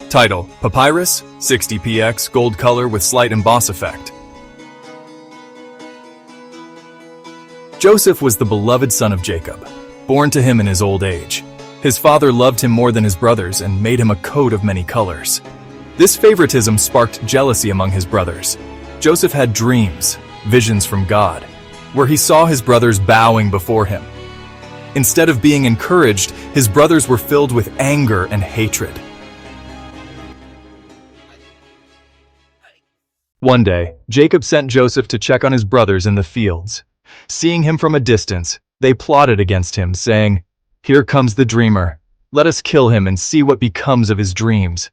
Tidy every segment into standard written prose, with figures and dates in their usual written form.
Title: Papyrus, 60px, gold color with slight emboss effect. Joseph was the beloved son of Jacob, born to him in his old age. His father loved him more than his brothers and made him a coat of many colors. This favoritism sparked jealousy among his brothers. Joseph had dreams, visions from God, where he saw his brothers bowing before him. Instead of being encouraged, his brothers were filled with anger and hatred. One day, Jacob sent Joseph to check on his brothers in the fields. Seeing him from a distance, they plotted against him, saying, "Here comes the dreamer. Let us kill him and see what becomes of his dreams."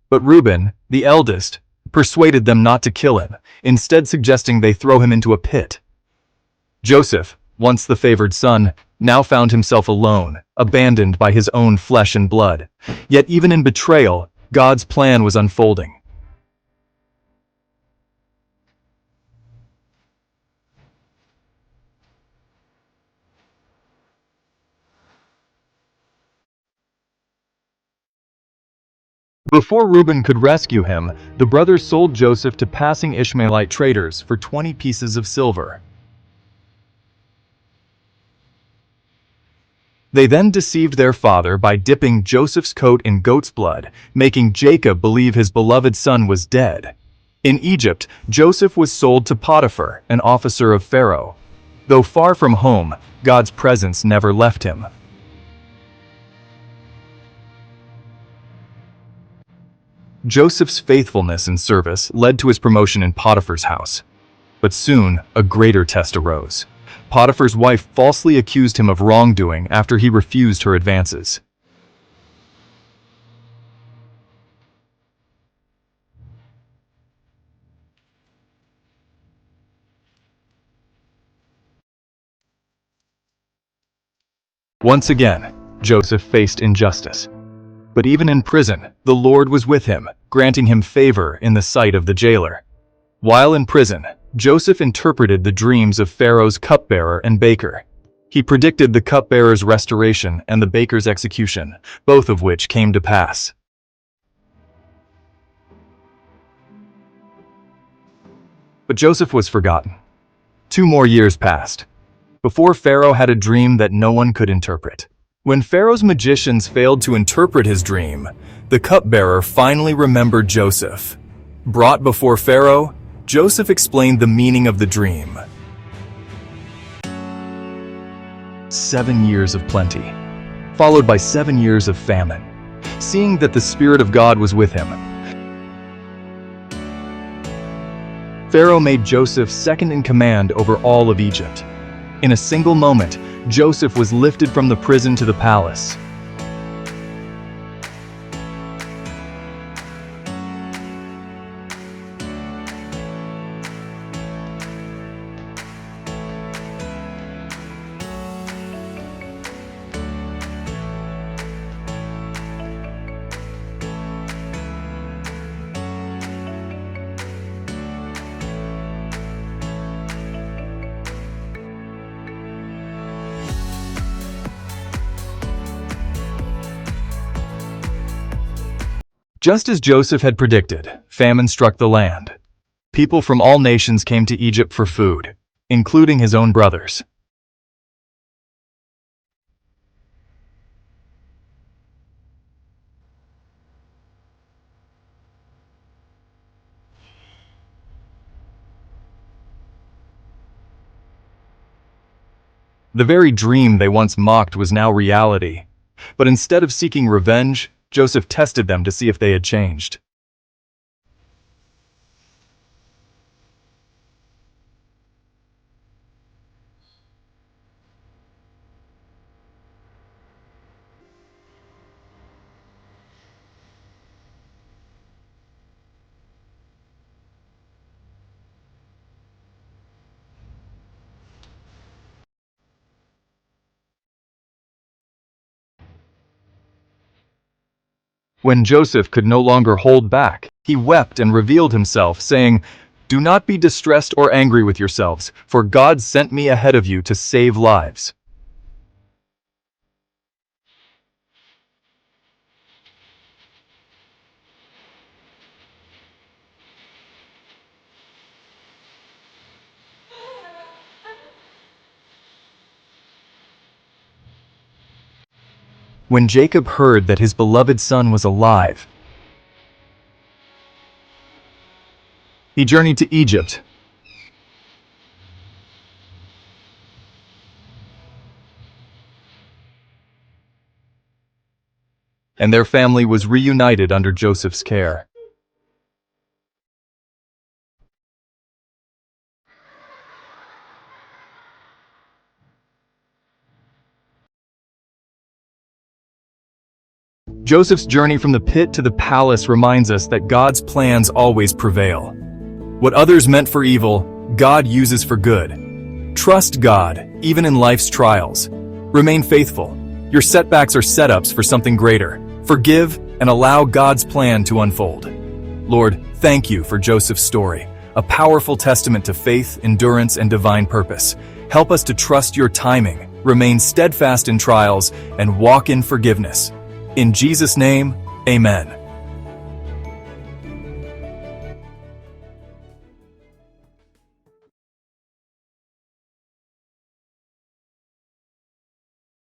But Reuben, the eldest, persuaded them not to kill him, instead suggesting they throw him into a pit. Joseph, once the favored son, now found himself alone, abandoned by his own flesh and blood. Yet even in betrayal, God's plan was unfolding. Before Reuben could rescue him, the brothers sold Joseph to passing Ishmaelite traders for 20 pieces of silver. They then deceived their father by dipping Joseph's coat in goat's blood, making Jacob believe his beloved son was dead. In Egypt, Joseph was sold to Potiphar, an officer of Pharaoh. Though far from home, God's presence never left him. Joseph's faithfulness and service led to his promotion in Potiphar's house. But soon, a greater test arose. Potiphar's wife falsely accused him of wrongdoing after he refused her advances. Once again, Joseph faced injustice. But even in prison, the Lord was with him, granting him favor in the sight of the jailer. While in prison, Joseph interpreted the dreams of Pharaoh's cupbearer and baker. He predicted the cupbearer's restoration and the baker's execution, both of which came to pass. But Joseph was forgotten. 2 more years passed. Before Pharaoh had a dream that no one could interpret. When Pharaoh's magicians failed to interpret his dream, the cupbearer finally remembered Joseph. Brought before Pharaoh, Joseph explained the meaning of the dream. 7 years of plenty, followed by 7 years of famine. Seeing that the Spirit of God was with him, Pharaoh made Joseph second in command over all of Egypt. In a single moment, Joseph was lifted from the prison to the palace. Just as Joseph had predicted, famine struck the land. People from all nations came to Egypt for food, including his own brothers. The very dream they once mocked was now reality. But instead of seeking revenge, Joseph tested them to see if they had changed. When Joseph could no longer hold back, he wept and revealed himself, saying, "Do not be distressed or angry with yourselves, for God sent me ahead of you to save lives." When Jacob heard that his beloved son was alive, he journeyed to Egypt. And their family was reunited under Joseph's care. Joseph's journey from the pit to the palace reminds us that God's plans always prevail. What others meant for evil, God uses for good. Trust God, even in life's trials. Remain faithful. Your setbacks are setups for something greater. Forgive and allow God's plan to unfold. Lord, thank you for Joseph's story, a powerful testament to faith, endurance, and divine purpose. Help us to trust your timing, remain steadfast in trials, and walk in forgiveness. In Jesus' name, amen.